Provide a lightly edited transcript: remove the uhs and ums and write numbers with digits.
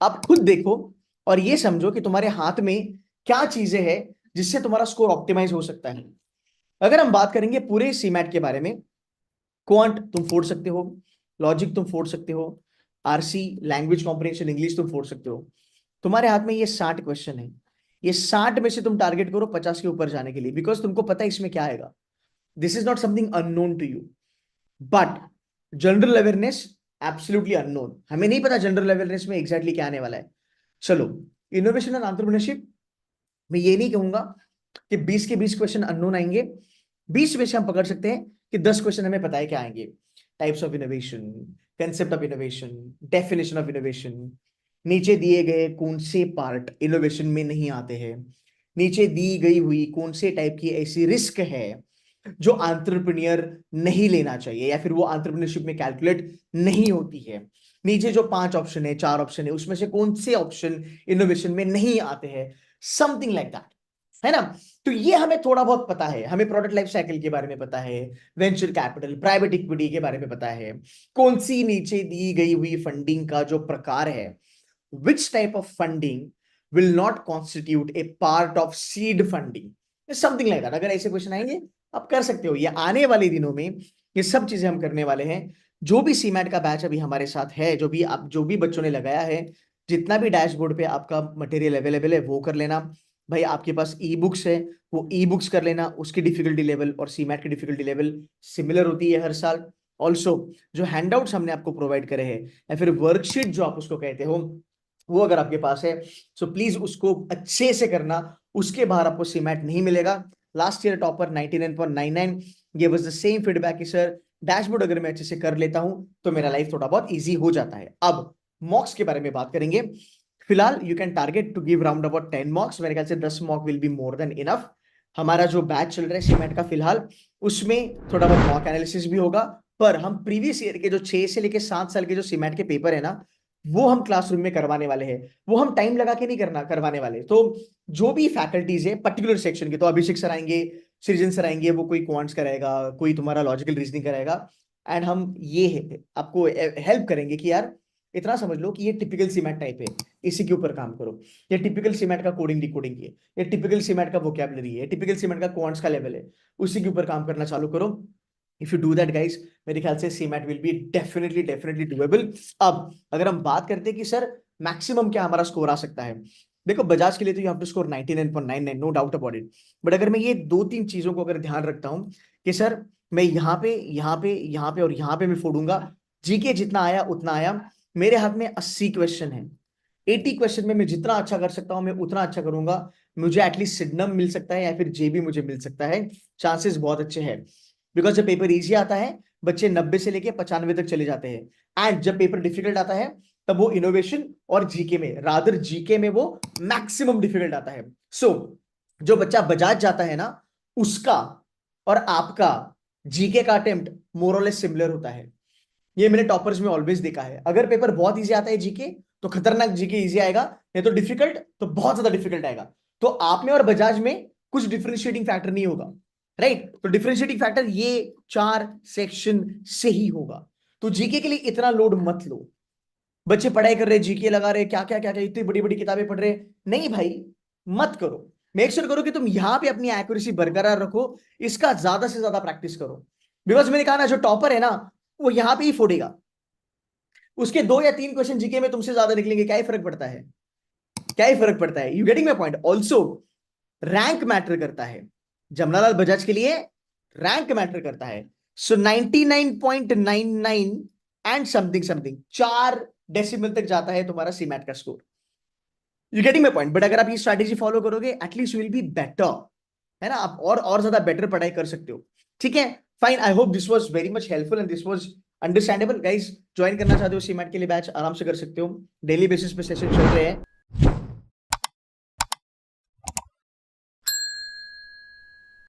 आप खुद देखो और ये समझो कि तुम्हारे हाथ में क्या चीजें हैं जिससे तुम्हारा स्कोर ऑप्टिमाइज हो सकता है। अगर हम बात करेंगे पूरे सीमैट के बारे में, क्वांट तुम फोड़ सकते हो, लॉजिक तुम फोड़ सकते हो, आरसी लैंग्वेज कॉम्प्रिहेंशन इंग्लिश तुम फोड़ सकते हो। तुम्हारे हाथ में ये 60 क्वेश्चन है, ये 60 में से तुम टारगेट करो 50 के ऊपर जाने के लिए, बिकॉज तुमको पता है इसमें क्या आएगा। This is not something unknown to you, but general awareness absolutely unknown. हमें नहीं पता जनरल अवेयरनेस में एग्जैक्टली क्या आने वाला है। चलो, इनोवेशन एंड एंटरप्रेन्योरशिप, मैं ये नहीं कहूंगा कि 20 के 20 क्वेश्चन अननोन आएंगे। 20 में से हम पकड़ सकते हैं कि 10 क्वेश्चन हमें पता है क्या आएंगे। Types of innovation, concept of innovation, definition of innovation, नीचे दिए गए कौन से पार्ट इनोवेशन में नहीं आते हैं, नीचे दी गई हुई कौन से टाइप की ऐसी रिस्क है जो एंटरप्रेन्योर नहीं लेना चाहिए या फिर वो एंटरप्रेन्योरशिप में कैलकुलेट नहीं होती है। नीचे जो 5 ऑप्शन है, 4 ऑप्शन है, उसमें से कौन से ऑप्शन इनोवेशन में नहीं आते हैं, समथिंग लाइक दैट, है ना। तो ये हमें थोड़ा बहुत पता है, हमें प्रोडक्ट लाइफ साइकिल के बारे में पता है, वेंचर कैपिटल, प्राइवेट इक्विटी के बारे में पता है, कौन सी नीचे दी गई हुई फंडिंग का जो प्रकार है, which type of funding will not constitute a part of seed funding, something like that। अगर ऐसे क्वेश्चन आएंगे आप कर सकते हो। ये आने वाले दिनों में ये सब चीजें हम करने वाले हैं। जो भी सीमैट का बैच अभी हमारे साथ है, जो भी बच्चों ने लगाया है, जितना भी डैशबोर्ड पे आपका मटेरियल अवेलेबल है वो कर लेना। भाई आपके पास ई बुक्स है, वो ई बुक्स कर लेना। उसकी डिफिकल्टी लेवल और सीमैट की डिफिकल्टी लेवल सिमिलर होती है हर साल। ऑल्सो जो हैंडआउट्स हमने आपको प्रोवाइड करे हैं या फिर वर्कशीट जो आप उसको कहते हो, वो अगर आपके पास है सो प्लीज उसको अच्छे से करना। उसके बाहर आपको सीमैट नहीं मिलेगा। लास्ट ईयर टॉपर 99.99 ये वाज द सेम फीडबैक कि सर डैशबोर्ड अगर मैं अच्छे से कर लेता हूं तो मेरा लाइफ थोड़ा बहुत इजी हो जाता है। अब मॉक्स के बारे में बात करेंगे। फिलहाल you can target to give round about 10 mocks. मेरे ख्याल से 10 mock will be more than enough. हमारा जो बैच चल रहा है सीमैट का फिलहाल, उसमें थोड़ा बहुत मॉक एनालिसिस भी होगा, पर हम प्रीवियस ईयर के जो 6 से लेके 7 साल के जो सीमैट के पेपर है ना, वो हम क्लासरूम में करवाने वाले हैं। वो हम टाइम लगा के नहीं करवाने वाले। तो जो भी फैकल्टीज है पर्टिकुलर सेक्शन के, तो अभिषेक सर आएंगे, सृजन सर आएंगे, वो कोई क्वांट्स कराएगा, कोई तुम्हारा लॉजिकल रीजनिंग कराएगा, एंड हम ये आपको हेल्प करेंगे कि यार इतना समझ लो कि ये टिपिकल सीमैट टाइप है, इसी के ऊपर काम करो। ये टिपिकल सीमैट का कोडिंग डिकोडिंग है, ये टिपिकल सीमैट का वोकैबुलरी है, टिपिकल सीमैट का क्वांट्स का लेवल है, उसी के ऊपर काम करना चालू करो। If you do that guys, मेरे ख्याल से CMAT will be definitely definitely doable. अब अगर हम बात करते हैं कि सर मैक्सिमम क्या हमारा स्कोर आ सकता है, देखो बजाज के लिए तो you have to score 99.99, no doubt about it. But अगर मैं ये 2-3 चीजों को अगर ध्यान रखता हूं कि सर मैं यहाँ पे और यहाँ पे मैं फोड़ूंगा, जीके जितना आया उतना आया। मेरे हाथ में 80 क्वेश्चन है, 80 क्वेश्चन में मैं जितना अच्छा कर सकता हूं मैं उतना अच्छा करूंगा। मुझे एटलीस्ट सिडनम मिल सकता है या फिर जेबी मुझे मिल सकता है, चांसेस बहुत अच्छे हैं। बिकॉज जब पेपर इजी आता है बच्चे 90 से लेके 95 तक चले जाते हैं, एंड जब पेपर डिफिकल्ट आता है तब वो इनोवेशन और जीके में, रादर जीके में वो मैक्सिमम डिफिकल्ट आता है। सो जो बच्चा बजाज जाता है ना, उसका और आपका जीके का अटेम्प्ट मोर और लेस सिमिलर होता है। ये मैंने टॉपर्स में ऑलवेज देखा है। अगर पेपर बहुत इजी आता है जीके तो खतरनाक जीके इजी आएगा, नहीं तो डिफिकल्ट तो बहुत ज्यादा डिफिकल्ट आएगा। तो आप में और बजाज में कुछ डिफरेंशिएटिंग फैक्टर नहीं होगा, राइट। तो डिफरेंशिएटिंग फैक्टर ये 4 सेक्शन से ही होगा। तो जीके के लिए इतना लोड मत लो। बच्चे पढ़ाई कर रहे, जीके लगा रहे, क्या क्या इतनी बड़ी बड़ी किताबें पढ़ रहे, नहीं भाई मत करो। मेक श्योर करो कि तुम यहां पे अपनी एक्यूरेसी बरकरार रखो, इसका ज्यादा से ज्यादा प्रैक्टिस करो। बिकॉज मैंने कहा ना, जो टॉपर है ना वो यहां पे ही फोड़ेगा, उसके 2 या 3 क्वेश्चन जीके में तुमसे ज्यादा निकलेंगे, क्या ही फर्क पड़ता है, क्या ही फर्क पड़ता है। You getting my point. Also rank matter करता है, जमनालाल बजाज के लिए रैंक मैटर करता है। सो 99.99 एंड समथिंग समथिंग 4 डेसिमल तक जाता है तुम्हारा सीमैट का score. You getting my point. But अगर आप ये स्ट्रैटेजी फॉलो करोगे at least you will be better, है ना, आप और ज्यादा बेटर पढ़ाई कर सकते हो। ठीक है, fine. I hope this was very much helpful and this was understandable. Guys join करना चाहते हो सीमैट के लिए बैच, आराम से कर सकते हो। डेली बेसिस पे सेशन चल रहे हैं।